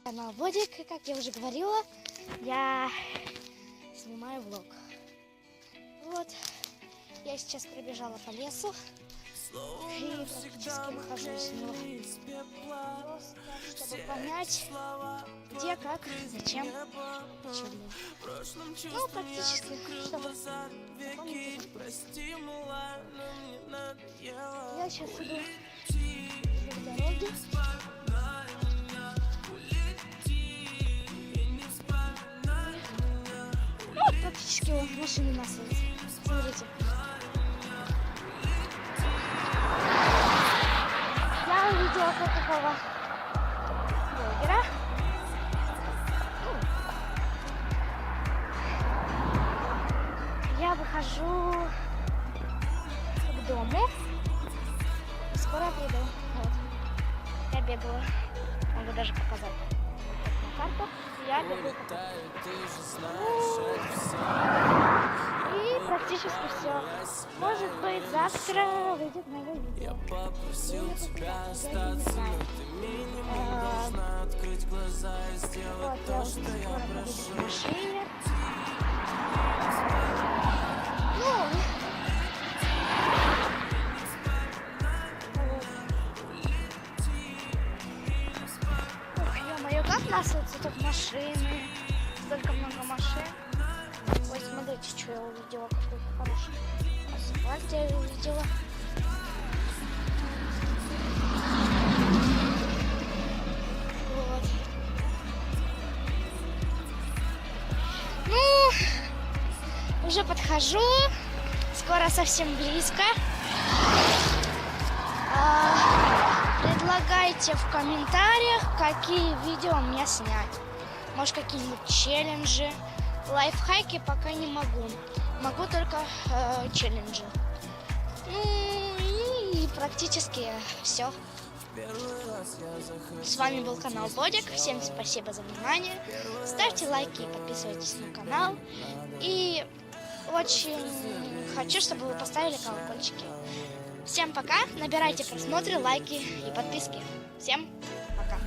Канал Бодик, и как я уже говорила, я снимаю влог. Вот, я сейчас пробежала по лесу и практически выхожу из него. Просто чтобы понять, где, как, зачем, почему. Ну, практически, чтобы запомнить. Я сейчас иду по дороге. Ну, практически машины массовые. Смотрите. Я увидела вот такого блогера. Я выхожу к дому. Скоро приду. Вот. Я бегала. Могу даже показать. На карту. Я бегу. И практически все. Может быть, завтра выйдет новое видео. Вот, я уже скоро буду в машине. Ё-моё, как насытся тут машины. Столько много машин. Ой, смотрите, что я увидела, какой хороший асфальт я увидела. Вот. Ну, уже подхожу. Скоро совсем близко. Предлагайте в комментариях, какие видео мне снять. Может, какие-нибудь челленджи. Лайфхаки пока не могу. Могу только челленджи. Ну и практически все. С вами был канал Бодик. Всем спасибо за внимание. Ставьте лайки и подписывайтесь на канал. И очень хочу, чтобы вы поставили колокольчики. Всем пока. Набирайте просмотры, лайки и подписки. Всем пока.